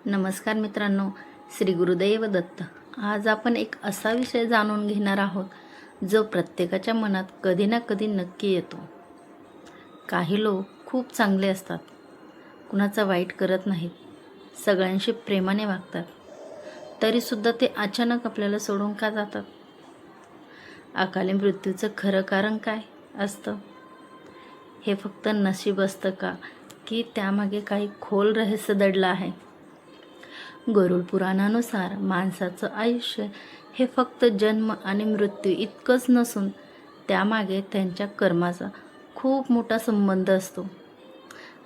नमस्कार मित्रांनो, श्री गुरुदेव दत्त. आज आपण एक असा विषय जाणून घेणार आहोत जो प्रत्येकाच्या मनात कधी ना कधी नक्की येतो. काही लोक खूप चांगले असतात, कुणाचा वाईट करत नाहीत, सगळ्यांशी प्रेमाने वागतात, तरीसुद्धा ते अचानक आपल्याला सोडून का जातात? अकाली मृत्यूचं खरं कारण काय असतं? हे फक्त नशीब असतं का, की त्यामागे काही खोल रहस्य दडलं आहे? गरुड पुराणानुसार माणसाचं आयुष्य हे फक्त जन्म आणि मृत्यू इतकंच नसून त्यामागे त्यांच्या कर्माचा खूप मोठा संबंध असतो.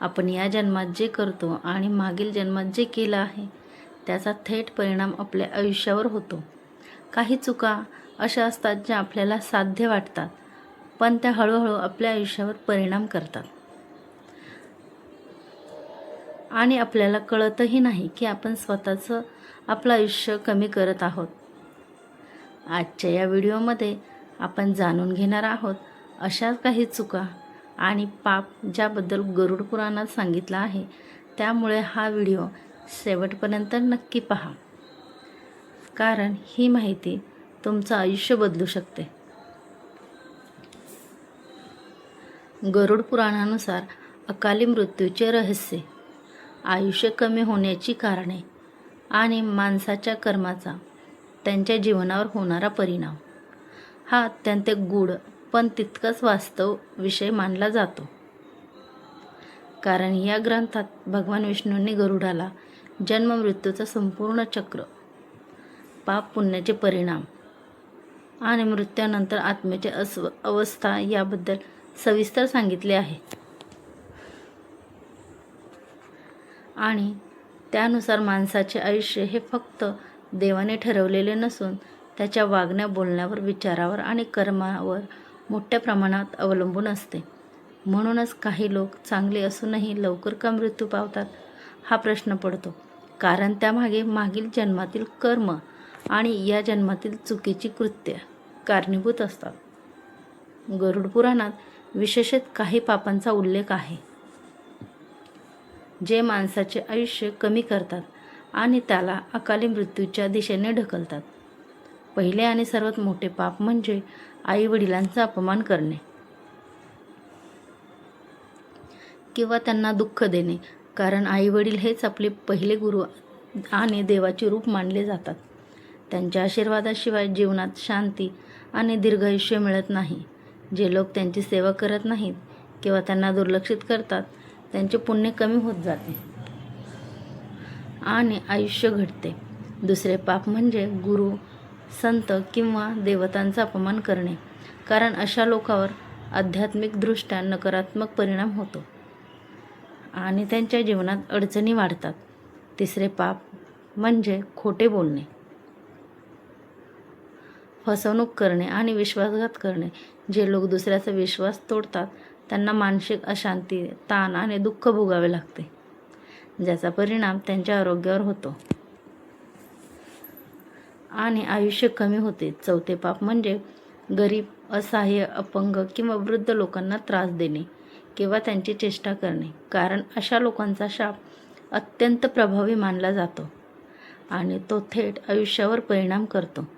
आपण या जन्मात जे करतो आणि मागील जन्मात जे केलं आहे त्याचा थेट परिणाम आपल्या आयुष्यावर होतो. काही चुका अशा असतात ज्या आपल्याला साध्य वाटतात, पण त्या हळूहळू आपल्या आयुष्यावर परिणाम करतात आणि आपल्याला कळतही नाही की आपण स्वतःचं आपलं आयुष्य कमी करत आहोत. आजच्या या व्हिडिओमध्ये आपण जाणून घेणार आहोत अशाच काही चुका आणि पाप ज्याबद्दल गरुड पुराणात सांगितलं आहे. त्यामुळे हा व्हिडिओ शेवटपर्यंत नक्की पहा, कारण ही माहिती तुमचं आयुष्य बदलू शकते. गरुड पुराणानुसार अकाली मृत्यूचे रहस्य, आयुष्य कमी होण्याची कारणे आणि माणसाच्या कर्माचा त्यांच्या जीवनावर होणारा परिणाम हा अत्यंत गूढ पण तितकाच वास्तव विषय मानला जातो. कारण या ग्रंथात भगवान विष्णूंनी गरुडाला जन्म मृत्यूचं संपूर्ण चक्र, पाप पुण्याचे परिणाम आणि मृत्यूनंतर आत्म्याची अवस्था याबद्दल सविस्तर सांगितले आहे. आणि त्यानुसार माणसाचे आयुष्य हे फक्त देवाने ठरवलेले नसून त्याच्या वागण्या, बोलण्यावर, विचारावर आणि कर्मावर मोठ्या प्रमाणात अवलंबून असते. म्हणूनच काही लोक चांगले असूनही लवकर का मृत्यू पावतात हा प्रश्न पडतो. कारण त्यामागे मागील जन्मातील कर्म आणि या जन्मातील चुकीची कृत्ये कारणीभूत असतात. गरुड पुराणात विशेषतः काही पापांचा उल्लेख आहे जे माणसाचे आयुष्य कमी करतात आणि त्याला अकाली मृत्यूच्या दिशेने ढकलतात. पहिले आणि सर्वात मोठे पाप म्हणजे आई-वडिलांचा अपमान करणे किंवा त्यांना दुःख देणे. कारण आई-वडील हेच आपले पहिले गुरु आणि देवाचे रूप मानले जातात. त्यांच्या आशीर्वादाशिवाय जीवनात शांती आणि दीर्घायुष्य मिळत नाही. जे लोक त्यांची सेवा करत नाहीत किंवा त्यांना दुर्लक्षित करतात त्यांचे पुण्य कमी होत जाते आणि आयुष्य घटते. दुसरे पाप म्हणजे गुरु, संत किंवा देवतांचा अपमान करणे. कारण अशा लोकांवर आध्यात्मिकदृष्ट्या नकारात्मक परिणाम होतो आणि त्यांच्या जीवनात अडचणी वाढतात. तिसरे पाप म्हणजे खोटे बोलणे, फसवणूक करणे आणि विश्वासघात करणे. जे लोक दुसऱ्याचा विश्वास तोडतात त्यांना मानसिक अशांती, ताण आणि दुःख भोगावे लागते, ज्याचा परिणाम त्यांच्या आरोग्यावर होतो आणि आयुष्य कमी होते. चौथे पाप म्हणजे गरीब, असहाय्य, अपंग किंवा वृद्ध लोकांना त्रास देणे किंवा त्यांची चेष्टा करणे. कारण अशा लोकांचा शाप अत्यंत प्रभावी मानला जातो आणि तो थेट आयुष्यावर परिणाम करतो.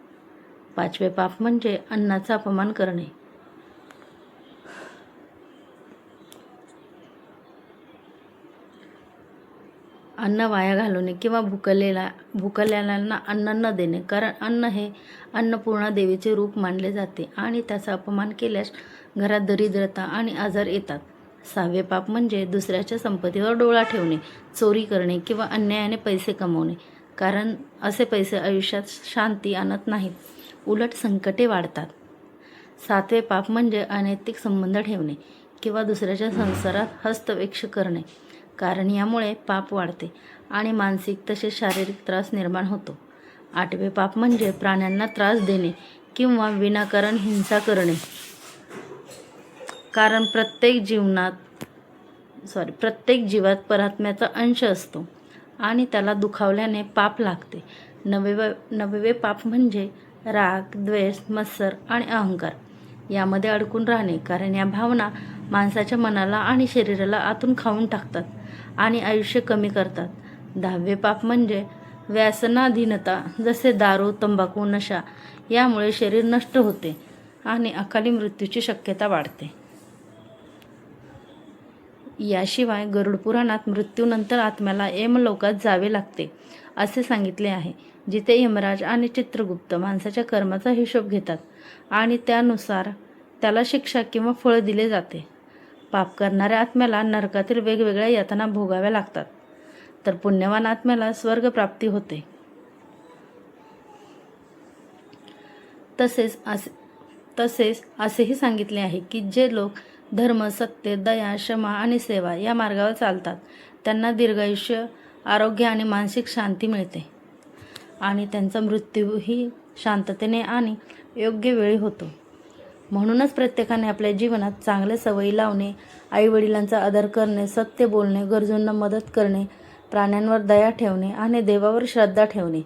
पाचवे पाप म्हणजे अन्नाचा अपमान करणे. अन्न वाया घालवणे किंवा भुकेलेल्यांना अन्न न देणे. कारण अन्न हे अन्नपूर्णा देवीचे रूप मानले जाते आणि त्याचा अपमान केल्यास घरात दरिद्रता आणि आजार येतात. सहावे पाप म्हणजे दुसऱ्याच्या संपत्तीवर डोळा ठेवणे, चोरी करणे किंवा अन्यायाने पैसे कमवणे. कारण असे पैसे आयुष्यात शांती आणत नाहीत, उलट संकटे वाढतात. सातवे पाप म्हणजे अनैतिक संबंध ठेवणे किंवा दुसऱ्याच्या संसारात हस्तक्षेप करणे. कारण यामुळे पाप वाढते आणि मानसिक तसेच शारीरिक त्रास निर्माण होतो. आठवे पाप म्हणजे प्राण्यांना त्रास देणे किंवा विनाकारण हिंसा करणे. कारण प्रत्येक जीवात परमात्म्याचा अंश असतो आणि त्याला दुखावल्याने पाप लागते. नववे पाप म्हणजे राग, द्वेष, मत्सर आणि अहंकार यामध्ये अडकून राहणे. कारण या भावना माणसाच्या मनाला आणि शरीराला आतून खाऊन टाकतात आणि आयुष्य कमी करतात. 10वे पाप म्हणजे व्यसनाधीनता, जसे दारू, तंबाखू, नशा यामुळे शरीर नष्ट होते आणि अकाली मृत्यूची शक्यता वाढते. याशिवाय गरुड पुराणात मृत्यूनंतर आत्म्याला यमलोकात जावे लागते असे सांगितले आहे, जिथे यमराज आणि चित्रगुप्त माणसाच्या कर्माचा हिशोब घेतात आणि त्यानुसार त्याला शिक्षा किंवा फळ दिले जाते. पाप करणाऱ्या आत्म्याला नरकातील वेगवेगळ्या यातना भोगाव्या लागतात, तर पुण्यवान आत्म्याला स्वर्गप्राप्ती होते. तसेच असेही सांगितले आहे की जे लोक धर्म, सत्य, दया, क्षमा आणि सेवा या मार्गावर चालतात त्यांना दीर्घायुष्य, आरोग्य आणि मानसिक शांती मिळते आणि त्यांचा मृत्यूही शांततेने आणि योग्य वेळी होतो. म्हणूनच प्रत्येकाने आपल्या जीवनात चांगल्या सवयी लावणे, आईवडिलांचा आदर करणे, सत्य बोलणे, गरजूंना मदत करणे, प्राण्यांवर दया ठेवणे आणि देवावर श्रद्धा ठेवणे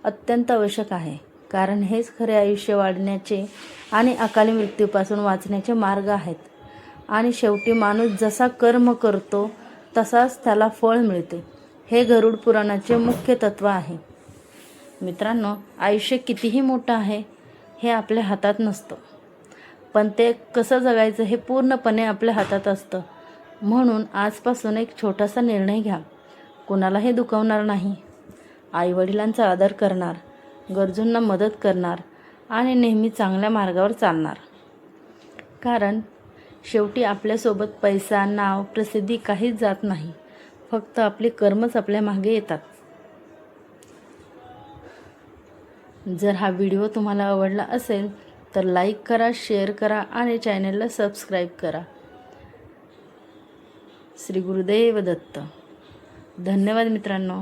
अत्यंत आवश्यक आहे. कारण हेच खरे आयुष्य वाढण्याचे आणि अकाली मृत्यूपासून वाचण्याचे मार्ग आहेत. आणि शेवटी माणूस जसा कर्म करतो तसाच त्याला फळ मिळते. हे गरुड पुराणाचे मुख्य तत्व आहे. मित्रांनो, आयुष्य कितीही मोठं आहे हे आपल्या हातात नसतं, पण ते कसं जगायचं हे पूर्णपणे आपल्या हातात असतं. म्हणून आजपासून एक छोटासा निर्णय घ्या. कुणालाही दुखवणार नाही, आईवडिलांचा आदर करणार, गरजूंना मदत करणार आणि नेहमी चांगल्या मार्गावर चालणार. कारण शेवटी आपल्यासोबत पैसा, नाव, प्रसिद्धी काहीच जात नाही. फक्त आपले कर्मच आपल्या मागे येतात. जर हा व्हिडिओ तुम्हाला आवडला असेल तर लाईक करा, शेअर करा आणि चॅनलला सबस्क्राईब करा. श्री गुरुदेव दत्त. धन्यवाद मित्रांनो.